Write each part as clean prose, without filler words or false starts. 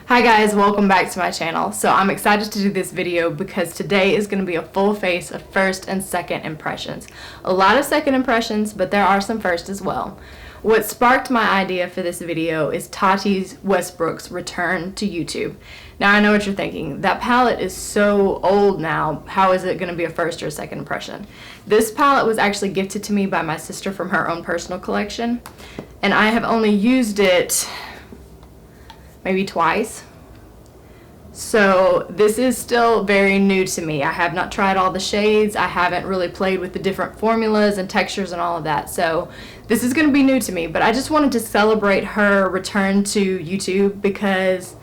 Hi guys, welcome back to my channel. So I'm excited to do this video because today is going to be a full face of first and second impressions. A lot of second impressions, but there are some first as well. What sparked my idea for this video is Tati Westbrook's return to YouTube. Now I know what you're thinking, that palette is so old now, how is it going to be a first or a second impression? This palette was actually gifted to me by my sister from her own personal collection, and I have only used it maybe twice. So this is still very new to me. I have not tried all the shades. I haven't really played with the different formulas and textures and all of that. So this is going to be new to me, but I just wanted to celebrate her return to YouTube because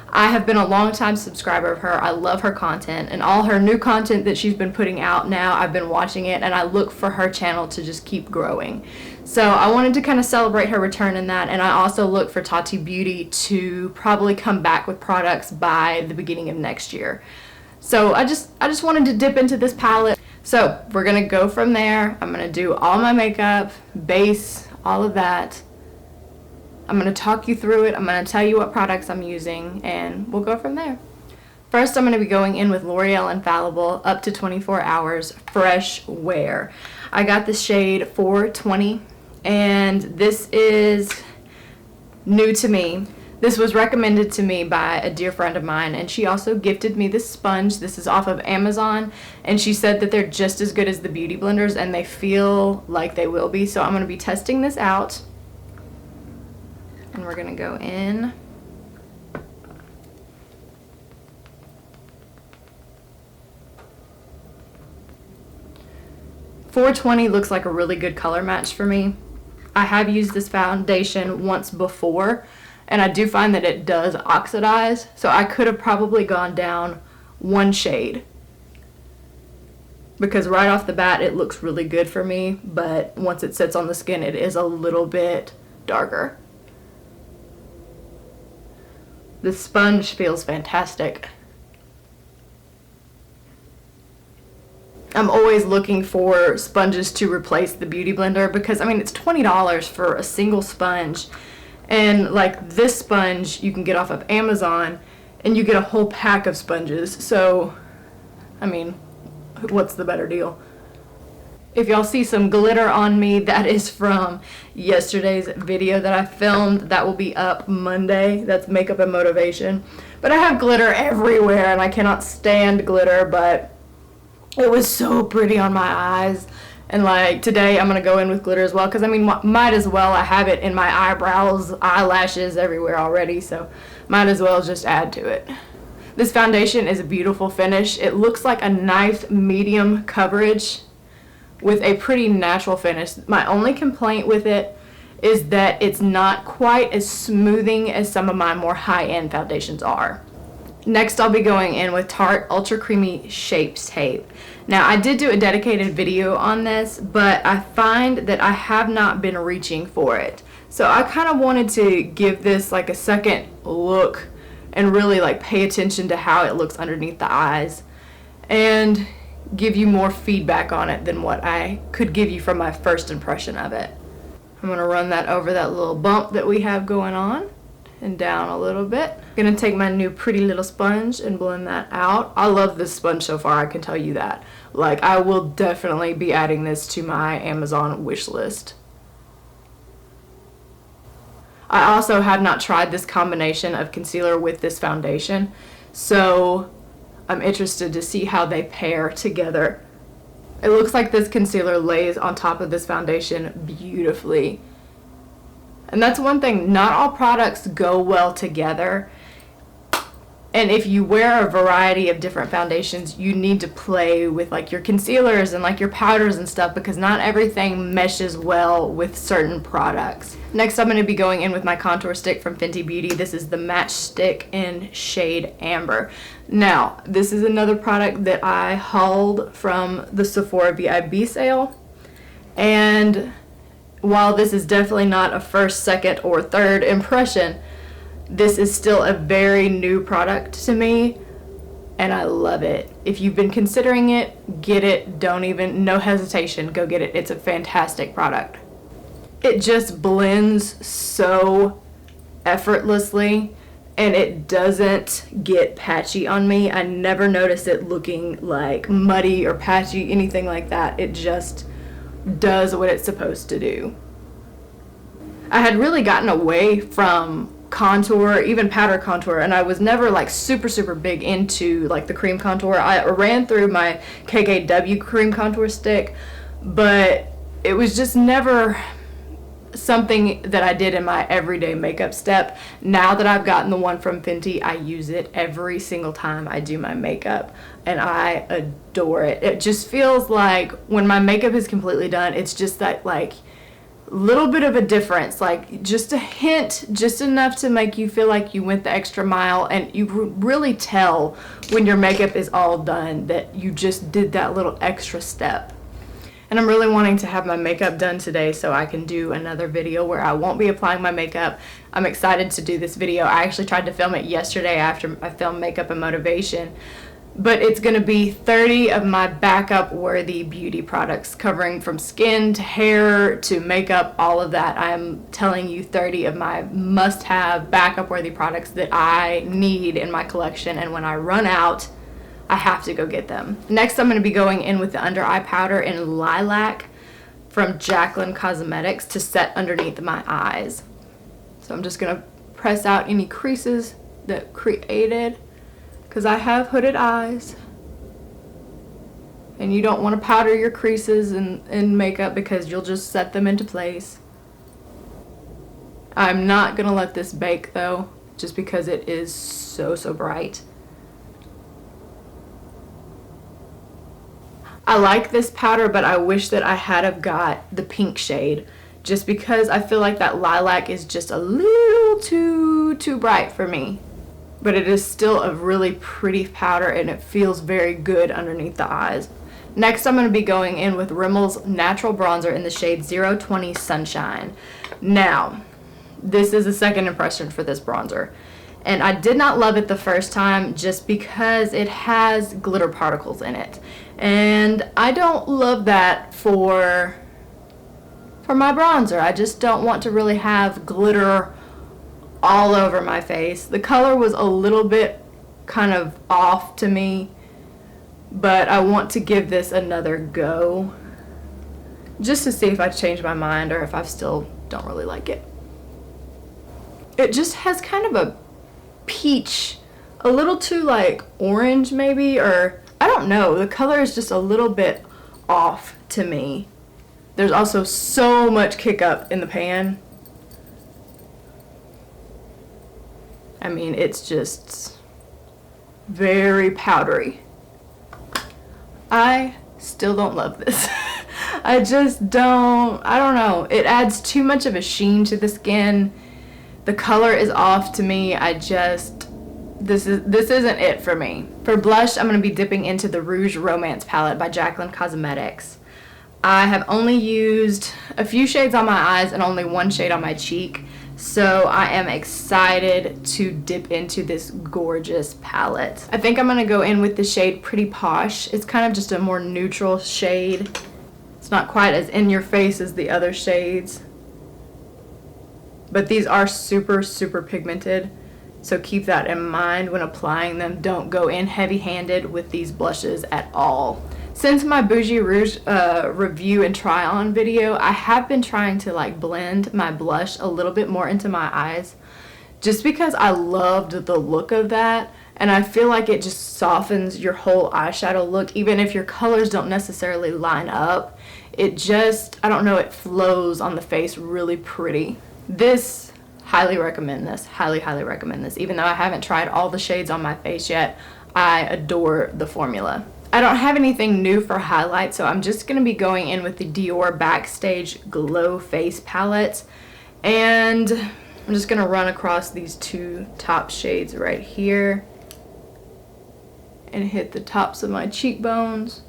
I have been a long time subscriber of her. I love her content, and all her new content that she's been putting out now, I've been watching it, and I look for her channel to just keep growing. So I wanted to kind of celebrate her return in that, and I also look for Tati Beauty to probably come back with products by the beginning of next year. So I just wanted to dip into this palette. So we're going to go from there. I'm going to do all my makeup, base, all of that. I'm going to talk you through it. I'm going to tell you what products I'm using, and we'll go from there. First, I'm going to be going in with L'Oreal Infallible Up to 24 Hours Fresh Wear. I got the shade 420, and this is new to me. This was recommended to me by a dear friend of mine, and she also gifted me this sponge. This is off of Amazon, and she said that they're just as good as the beauty blenders, and they feel like they will be. So I'm going to be testing this out. And we're going to go in. $420 looks like a really good color match for me. I have used this foundation once before, and I do find that it does oxidize, so I could have probably gone down one shade, because right off the bat it looks really good for me, but once it sits on the skin it is a little bit darker. The sponge feels fantastic. I'm always looking for sponges to replace the beauty blender because, I mean, it's $20 for a single sponge. And like this sponge you can get off of Amazon, and you get a whole pack of sponges. So, I mean, what's the better deal? If y'all see some glitter on me, that is from yesterday's video that I filmed. That will be up Monday. That's makeup and motivation. But I have glitter everywhere, and I cannot stand glitter, but it was so pretty on my eyes. And like today I'm going to go in with glitter as well, because I mean, might as well. I have it in my eyebrows, eyelashes, everywhere already, so might as well just add to it. This foundation is a beautiful finish. It looks like a nice medium coverage with a pretty natural finish. My only complaint with it is that it's not quite as smoothing as some of my more high-end foundations are. Next, I'll be going in with Tarte Ultra Creamy Shapes Tape. Now, I did do a dedicated video on this, but I find that I have not been reaching for it. So I kind of wanted to give this like a second look and really like pay attention to how it looks underneath the eyes, and give you more feedback on it than what I could give you from my first impression of it. I'm going to run that over that little bump that we have going on and down a little bit. I'm going to take my new pretty little sponge and blend that out. I love this sponge so far, I can tell you that. Like, I will definitely be adding this to my Amazon wish list. I also have not tried this combination of concealer with this foundation, so I'm interested to see how they pair together. It looks like this concealer lays on top of this foundation beautifully. And that's one thing, not all products go well together. And if you wear a variety of different foundations, you need to play with like your concealers and like your powders and stuff, because not everything meshes well with certain products. Next, I'm going to be going in with my contour stick from Fenty Beauty. This is the Match Stick in shade Amber. Now, this is another product that I hauled from the Sephora VIB sale. And while this is definitely not a first, second, or third impression, this is still a very new product to me, and I love it. If you've been considering it, get it. No hesitation, go get it. It's a fantastic product. It just blends so effortlessly, and it doesn't get patchy on me. I never notice it looking like muddy or patchy, anything like that. It just does what it's supposed to do. I had really gotten away from contour, even powder contour, and I was never like super big into like the cream contour. I ran through my KKW cream contour stick, but it was just never something that I did in my everyday makeup step. Now that I've gotten the one from Fenty, I use it every single time I do my makeup, and I adore it. It just feels like when my makeup is completely done, it's just that like little bit of a difference, like just a hint, just enough to make you feel like you went the extra mile, and you really tell when your makeup is all done that you just did that little extra step. And I'm really wanting to have my makeup done today so I can do another video where I won't be applying my makeup. I'm excited to do this video. I actually tried to film it yesterday after I filmed Makeup and Motivation, but it's going to be 30 of my backup worthy beauty products, covering from skin to hair to makeup, all of that. I'm telling you 30 of my must-have backup worthy products that I need in my collection, and when I run out, I have to go get them. Next, I'm going to be going in with the under eye powder in Lilac from Jaclyn Cosmetics to set underneath my eyes. So I'm just going to press out any creases that created, because I have hooded eyes, and you don't want to powder your creases in makeup because you'll just set them into place. I'm not going to let this bake though, just because it is so bright. I like this powder, but I wish that I had have got the pink shade, just because I feel like that lilac is just a little too bright for me. But it is still a really pretty powder, and it feels very good underneath the eyes. Next, I'm going to be going in with Rimmel's Natural Bronzer in the shade 020 Sunshine. Now, this is a second impression for this bronzer, and I did not love it the first time just because it has glitter particles in it, and I don't love that for my bronzer. I just don't want to really have glitter all over my face. The color was a little bit kind of off to me, but I want to give this another go just to see if I change my mind or if I still don't really like it. It just has kind of a peach, a little too like orange maybe, or I don't know. The color is just a little bit off to me. There's also so much kick up in the pan. I mean, it's just very powdery. I still don't love this. I just don't, I don't know. It adds too much of a sheen to the skin. The color is off to me. This isn't it for me. For blush, I'm going to be dipping into the Rouge Romance palette by Jaclyn Cosmetics. I have only used a few shades on my eyes and only one shade on my cheek. So I am excited to dip into this gorgeous palette. I think I'm going to go in with the shade Pretty Posh. It's kind of just a more neutral shade. It's not quite as in your face as the other shades. But these are super pigmented. So keep that in mind when applying them. Don't go in heavy-handed with these blushes at all. Since my Bougie Rouge review and try on video, I have been trying to like blend my blush a little bit more into my eyes, just because I loved the look of that, and I feel like it just softens your whole eyeshadow look. Even if your colors don't necessarily line up, it just, I don't know, it flows on the face really pretty. This, highly recommend this, highly recommend this. Even though I haven't tried all the shades on my face yet, I adore the formula. I don't have anything new for highlight, so I'm just going to be going in with the Dior Backstage Glow Face Palette. And I'm just going to run across these two top shades right here and hit the tops of my cheekbones.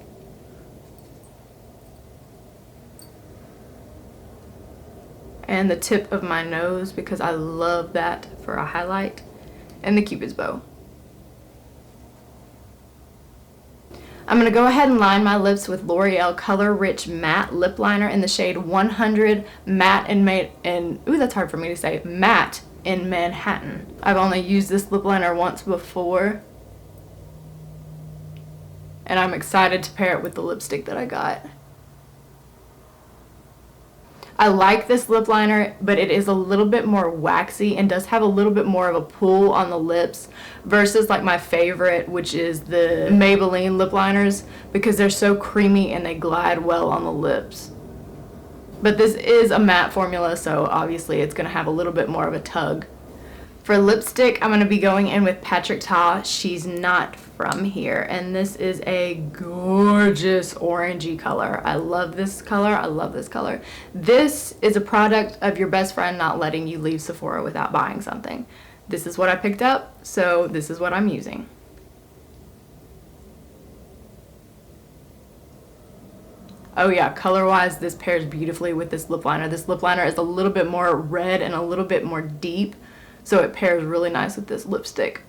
And the tip of my nose, because I love that for a highlight. And the Cupid's bow. I'm going to go ahead and line my lips with L'Oreal Color Rich Matte Lip Liner in the shade 100 Matte and ooh, that's hard for me to say, Matte in Manhattan. I've only used this lip liner once before, and I'm excited to pair it with the lipstick that I got. I like this lip liner, but it is a little bit more waxy and does have a little bit more of a pull on the lips versus like my favorite, which is the Maybelline lip liners, because they're so creamy and they glide well on the lips. But this is a matte formula, so obviously it's going to have a little bit more of a tug. For lipstick, I'm going to be going in with Patrick Ta. She's Not From Here, and this is a gorgeous orangey color. I love this color. I love this color. This is a product of your best friend not letting you leave Sephora without buying something. This is what I picked up, so this is what I'm using. Oh yeah, color-wise, this pairs beautifully with this lip liner. This lip liner is a little bit more red and a little bit more deep, so it pairs really nice with this lipstick.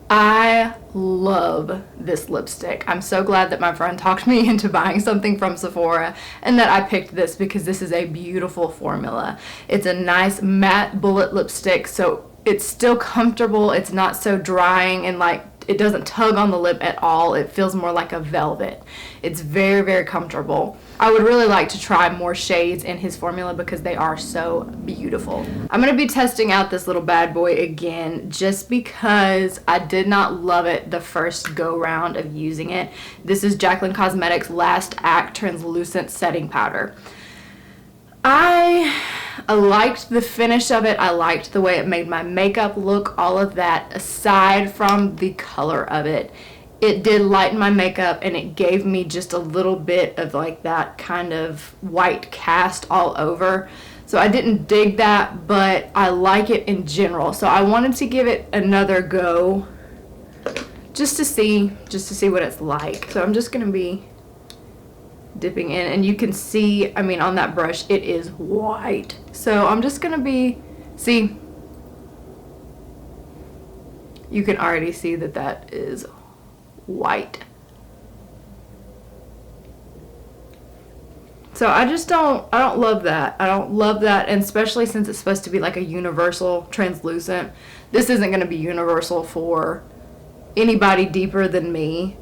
I love this lipstick. I'm so glad that my friend talked me into buying something from Sephora and that I picked this, because this is a beautiful formula. It's a nice matte bullet lipstick, so it's still comfortable. It's not so drying and like it doesn't tug on the lip at all. It feels more like a velvet. It's very, very comfortable. I would really like to try more shades in his formula because they are so beautiful. I'm going to be testing out this little bad boy again just because I did not love it the first go round of using it. This is Jaclyn Cosmetics Last Act Translucent Setting Powder. I liked the finish of it. I liked the way it made my makeup look, all of that. Aside from the color of it, it did lighten my makeup and it gave me just a little bit of like that kind of white cast all over. So I didn't dig that, but I like it in general. So I wanted to give it another go just to see what it's like. So I'm just going to be dipping in, and you can see, I mean, on that brush it is white, so I'm just gonna be, see, you can already see that that is white. So I don't love that. I don't love that, and especially since it's supposed to be like a universal translucent. This isn't going to be universal for anybody deeper than me.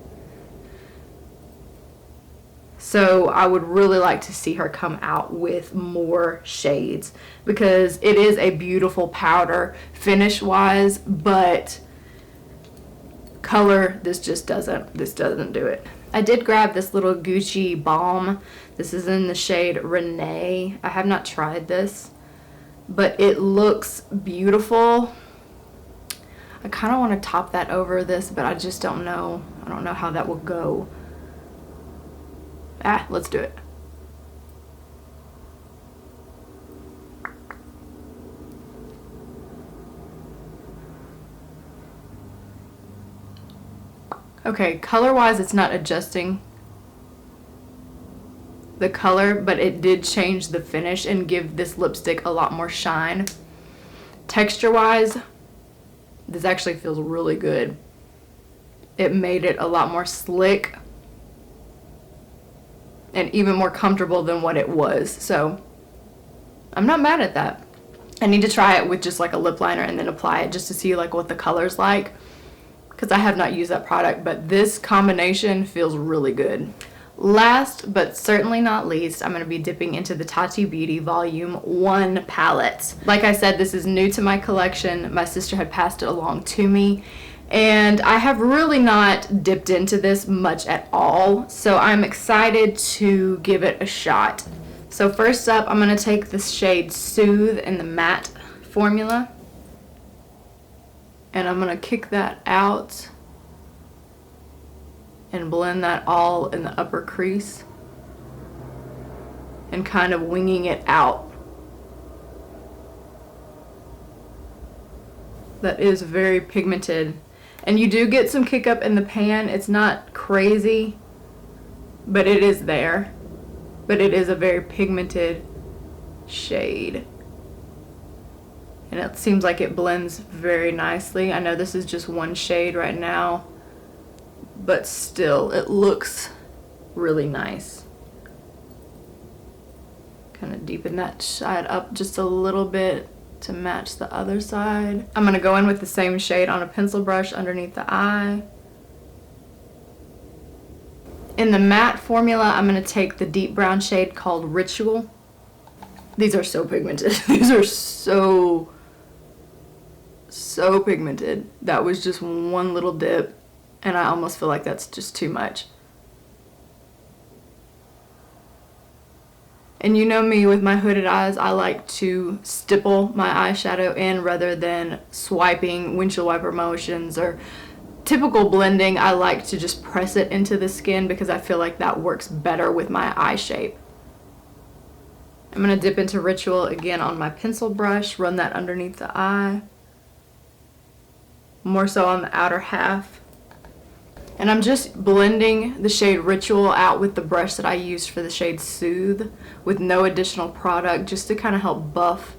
So I would really like to see her come out with more shades, because it is a beautiful powder finish wise, but color, this doesn't do it. I did grab this little Gucci balm. This is in the shade Renee. I have not tried this, but it looks beautiful. I kind of want to top that over this, but I just don't know. I don't know how that will go. Let's do it. Okay, color-wise, it's not adjusting the color, but it did change the finish and give this lipstick a lot more shine. Texture-wise, this actually feels really good. It made it a lot more slick and even more comfortable than what it was. So I'm not mad at that. I need to try it with just like a lip liner and then apply it just to see like what the color's like, because I have not used that product, but this combination feels really good. Last but certainly not least, I'm going to be dipping into the Tati Beauty Volume 1 palette. Like I said, this is new to my collection. My sister had passed it along to me, and I have really not dipped into this much at all, so I'm excited to give it a shot. So first up, I'm going to take the shade Soothe in the matte formula, and I'm going to kick that out and blend that all in the upper crease and kind of winging it out. That is very pigmented, and you do get some kick up in the pan. It's not crazy, but it is there. But it is a very pigmented shade, and it seems like it blends very nicely. I know this is just one shade right now, but still it looks really nice. Kind of deepen that side up just a little bit to match the other side. I'm going to go in with the same shade on a pencil brush underneath the eye. In the matte formula, I'm going to take the deep brown shade called Ritual. These are so pigmented. These are so pigmented. That was just one little dip, and I almost feel like that's just too much. And you know me with my hooded eyes, I like to stipple my eyeshadow in rather than swiping windshield wiper motions or typical blending. I like to just press it into the skin because I feel like that works better with my eye shape. I'm going to dip into Ritual again on my pencil brush, run that underneath the eye, more so on the outer half. And I'm just blending the shade Ritual out with the brush that I used for the shade Soothe with no additional product, just to kind of help buff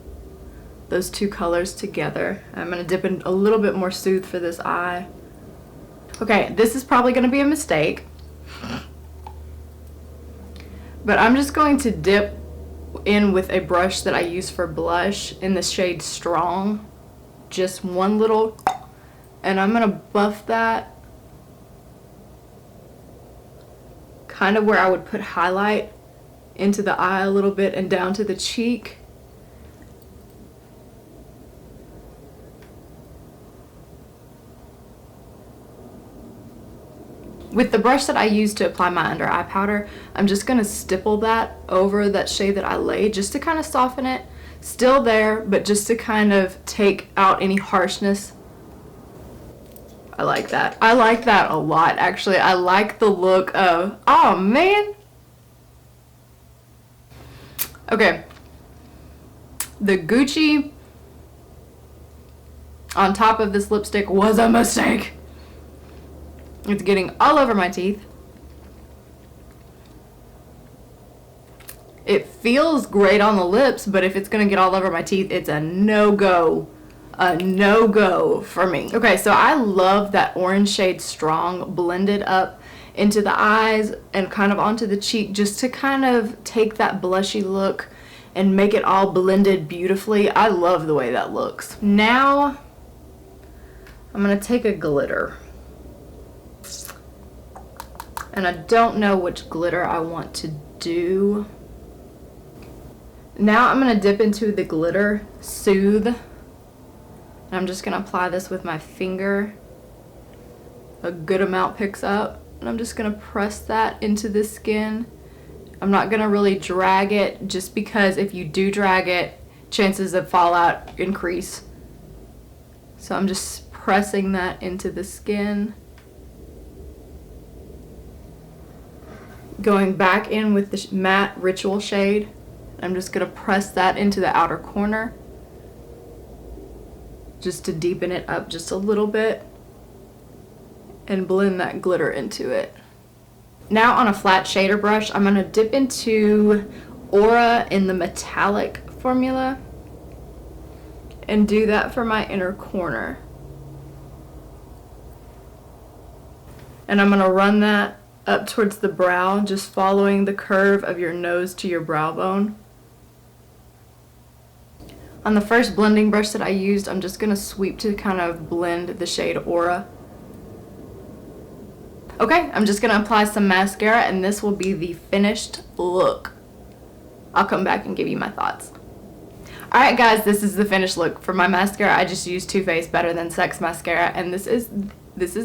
those two colors together. I'm going to dip in a little bit more Soothe for this eye. Okay, this is probably going to be a mistake, but I'm just going to dip in with a brush that I use for blush in the shade Strong. Just one little, and I'm going to buff that kind of where I would put highlight into the eye a little bit and down to the cheek. With the brush that I use to apply my under eye powder, I'm just going to stipple that over that shade that I laid just to kind of soften it. Still there, but just to kind of take out any harshness. I like that. I like that a lot, actually. I like the look of, oh man. Okay. The Gucci on top of this lipstick was a mistake. It's getting all over my teeth. It feels great on the lips, but if it's gonna get all over my teeth, it's a no-go. A no-go for me. Okay, so I love that orange shade Strong blended up into the eyes and kind of onto the cheek, just to kind of take that blushy look and make it all blended beautifully. I love the way that looks. Now I'm gonna take a glitter, and I don't know which glitter I want to do. Now I'm gonna dip into the glitter Soothe. I'm just going to apply this with my finger. A good amount picks up. And I'm just going to press that into the skin. I'm not going to really drag it, just because if you do drag it, chances of fallout increase. So I'm just pressing that into the skin. Going back in with the matte Ritual shade. I'm just going to press that into the outer corner, just to deepen it up just a little bit and blend that glitter into it. Now on a flat shader brush, I'm going to dip into Aura in the metallic formula and do that for my inner corner. And I'm going to run that up towards the brow, just following the curve of your nose to your brow bone. On the first blending brush that I used, I'm just going to sweep to kind of blend the shade Aura. Okay, I'm just going to apply some mascara, and this will be the finished look. I'll come back and give you my thoughts. Alright guys, this is the finished look. For my mascara, I just used Too Faced Better Than Sex mascara, and this is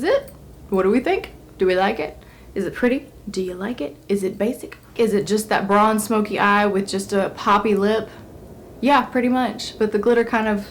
it. What do we think? Do we like it? Is it pretty? Do you like it? Is it basic? Is it just that bronze smoky eye with just a poppy lip? Yeah, pretty much, but the glitter kind of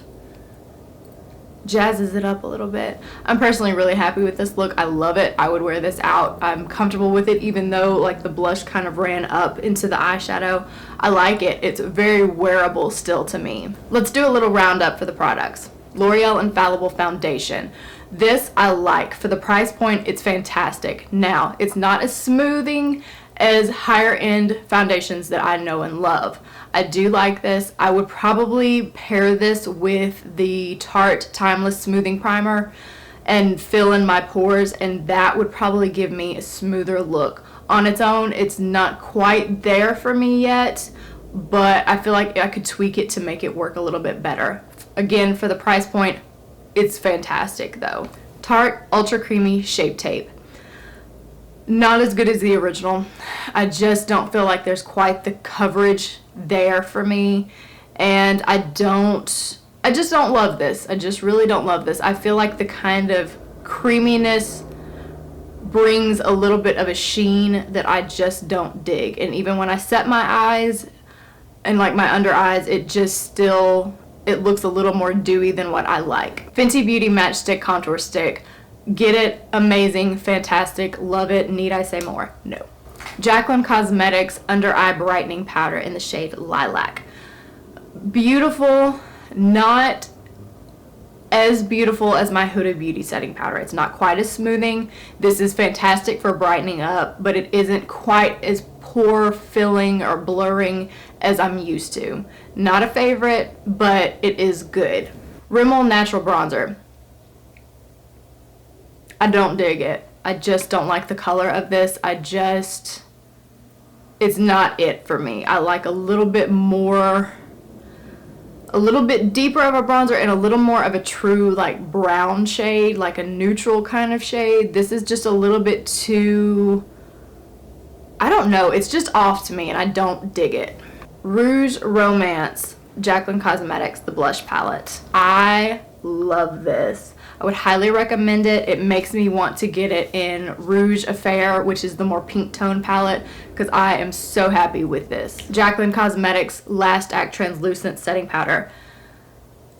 jazzes it up a little bit. I'm personally really happy with this look. I love it. I would wear this out. I'm comfortable with it, even though like the blush kind of ran up into the eyeshadow. I like it. It's very wearable still to me. Let's do a little roundup for the products. L'Oreal Infallible Foundation. This I like. For the price point, it's fantastic. Now, it's not as smoothing as higher end foundations that I know and love. I do like this. I would probably pair this with the Tarte Timeless Smoothing Primer and fill in my pores, and that would probably give me a smoother look. On its own, it's not quite there for me yet, but I feel like I could tweak it to make it work a little bit better. Again, for the price point, it's fantastic though. Tarte Ultra Creamy Shape Tape. Not as good as the original. I just don't feel like there's quite the coverage there for me, and I just don't love this. I just really don't love this. I feel like the kind of creaminess brings a little bit of a sheen that I just don't dig. And even when I set my eyes and like my under eyes, it looks a little more dewy than what I like. Fenty Beauty Matchstick Contour Stick. Get it, amazing, fantastic, love it. Need I say more? No. Jaclyn Cosmetics Under Eye Brightening Powder in the shade Lilac. Beautiful, not as beautiful as my Huda Beauty setting powder. It's not quite as smoothing. This is fantastic for brightening up, but it isn't quite as pore filling or blurring as I'm used to. Not a favorite, but it is good. Rimmel Natural Bronzer. I don't dig it. I just don't like the color of this. It's not it for me. I like a little bit deeper of a bronzer and a little more of a true like brown shade, like a neutral kind of shade. This is just a little bit too, I don't know, it's just off to me and I don't dig it. Rouge Romance, Jaclyn Cosmetics, the blush palette. I love this. I would highly recommend it. It makes me want to get it in Rouge Affair, which is the more pink tone palette, because I am so happy with this. Jaclyn Cosmetics Last Act Translucent Setting Powder.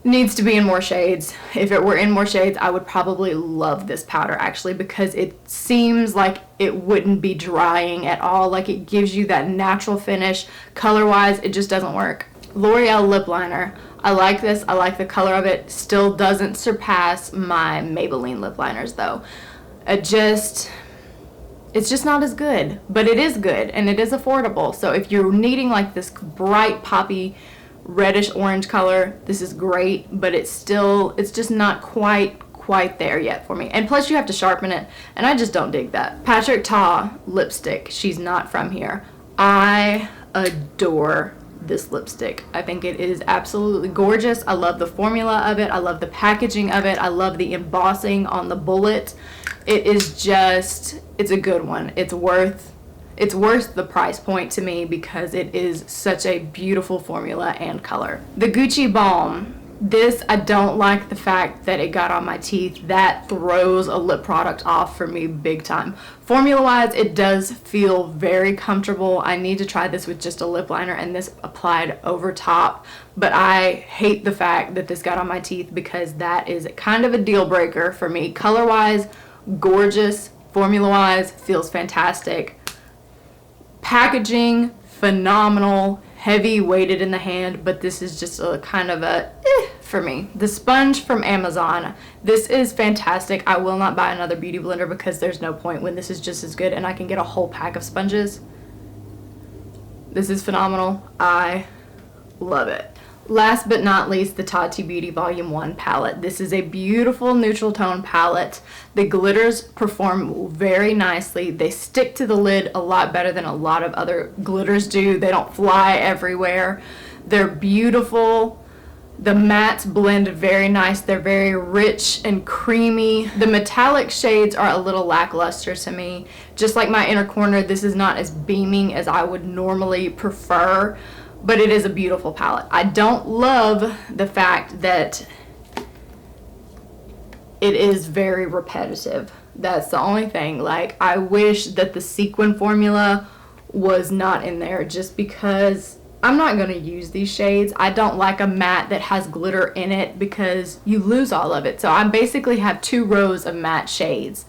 Needs to be in more shades. If it were in more shades, I would probably love this powder actually, because it seems like it wouldn't be drying at all. Like it gives you that natural finish. Color-wise, it just doesn't work. L'Oreal Lip Liner. I like this. I like the color of it. Still doesn't surpass my Maybelline lip liners though. It's just not as good, but it is good and it is affordable. So if you're needing like this bright poppy reddish orange color, this is great, but it's just not quite there yet for me. And plus you have to sharpen it, and I just don't dig that. Patrick Ta lipstick. She's not from here. I adore this lipstick. I think it is absolutely gorgeous. I love the formula of it. I love the packaging of it. I love the embossing on the bullet. It's a good one. It's worth the price point to me because it is such a beautiful formula and color. The Gucci Balm. This, I don't like the fact that it got on my teeth. That throws a lip product off for me big time. Formula wise, it does feel very comfortable. I need to try this with just a lip liner and this applied over top, but I hate the fact that this got on my teeth because that is kind of a deal breaker for me. Color wise, gorgeous. Formula wise, feels fantastic. Packaging, phenomenal. Heavy weighted in the hand, but this is just a kind of a for me. The sponge from Amazon. This is fantastic. I will not buy another beauty blender because there's no point when this is just as good and I can get a whole pack of sponges. This is phenomenal. I love it. Last but not least, the Tati Beauty Volume 1 palette. This is a beautiful neutral tone palette. The glitters perform very nicely. They stick to the lid a lot better than a lot of other glitters do. They don't fly everywhere. They're beautiful. The mattes blend very nice. They're very rich and creamy. The metallic shades are a little lackluster to me. Just like my inner corner, this is not as beaming as I would normally prefer, but it is a beautiful palette. I don't love the fact that it is very repetitive. That's the only thing. Like, I wish that the sequin formula was not in there just because I'm not going to use these shades. I don't like a matte that has glitter in it because you lose all of it. So I basically have 2 rows of matte shades.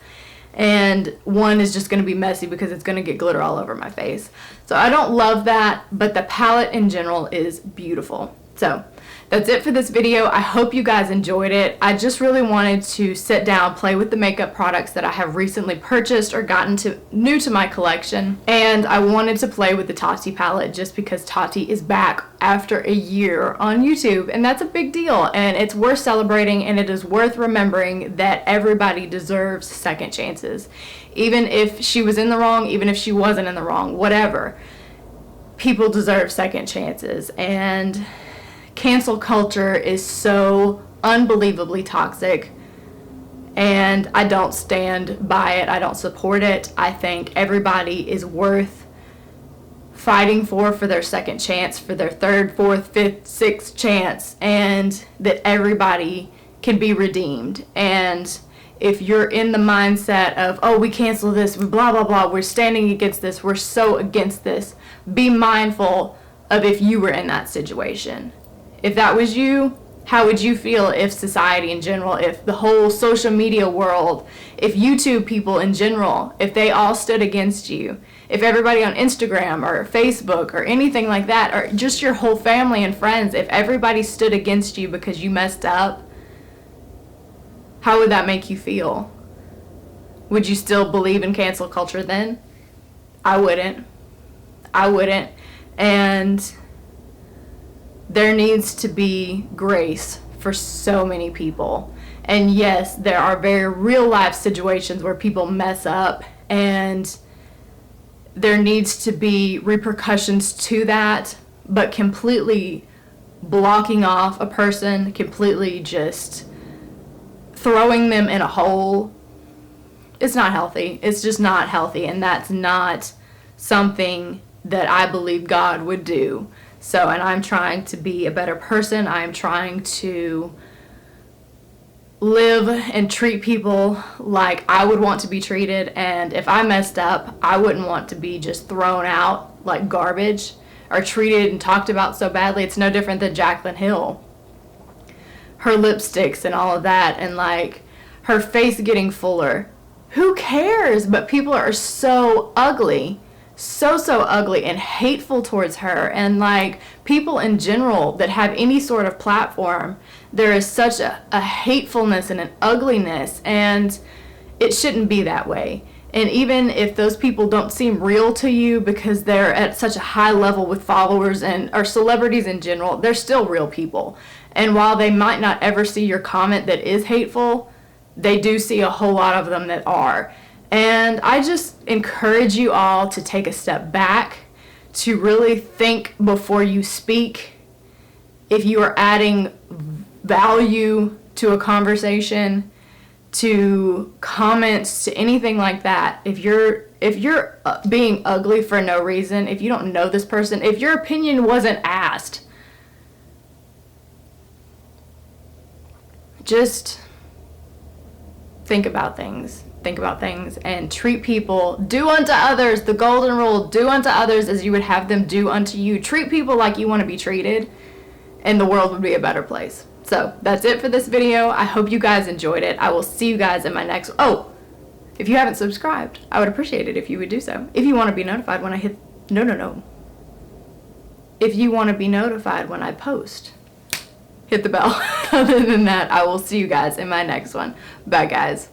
And one is just going to be messy because it's going to get glitter all over my face. So I don't love that, but the palette in general is beautiful. So that's it for this video. I hope you guys enjoyed it. I just really wanted to sit down, play with the makeup products that I have recently purchased or gotten new to my collection. And I wanted to play with the Tati palette just because Tati is back after a year on YouTube. And that's a big deal. And it's worth celebrating, and it is worth remembering that everybody deserves second chances. Even if she was in the wrong, even if she wasn't in the wrong, whatever. people deserve second chances, and cancel culture is so unbelievably toxic, and I don't stand by it. I don't support it. I think everybody is worth fighting for their second chance, for their third, fourth, fifth, sixth chance, and that everybody can be redeemed. And if you're in the mindset of, oh, we cancel this, we blah, blah, blah, we're standing against this, we're so against this, be mindful of if you were in that situation. If that was you, how would you feel if society in general, if the whole social media world, if YouTube people in general, if they all stood against you, if everybody on Instagram or Facebook or anything like that, or just your whole family and friends, if everybody stood against you because you messed up, how would that make you feel? Would you still believe in cancel culture then? I wouldn't. And there needs to be grace for so many people. And yes, there are very real life situations where people mess up, and there needs to be repercussions to that, but completely blocking off a person, completely just throwing them in a hole, it's not healthy. It's just not healthy, and that's not something that I believe God would do. So, and I'm trying to be a better person. I'm trying to live and treat people like I would want to be treated, and if I messed up, I wouldn't want to be just thrown out like garbage or treated and talked about so badly. It's no different than Jaclyn Hill. Her lipsticks and all of that, and like her face getting fuller. Who cares? But people are so ugly, so ugly and hateful towards her, and like people in general that have any sort of platform, there is such a hatefulness and an ugliness, and it shouldn't be that way. And even if those people don't seem real to you because they're at such a high level with followers and or celebrities in general, they're still real people. And while they might not ever see your comment that is hateful, they do see a whole lot of them that are. And I just encourage you all to take a step back, to really think before you speak. If you are adding value to a conversation, to comments, to anything like that, if you're being ugly for no reason, if you don't know this person, if your opinion wasn't asked, just think about things and treat people, do unto others, the golden rule, do unto others as you would have them do unto you. Treat people like you want to be treated, and the world would be a better place. So that's it for this video. I hope you guys enjoyed it. I will see you guys in my next, if you haven't subscribed, I would appreciate it if you would do so. If you want to be notified when I hit, if you want to be notified when I post, hit the bell. Other than that, I will see you guys in my next one. Bye, guys.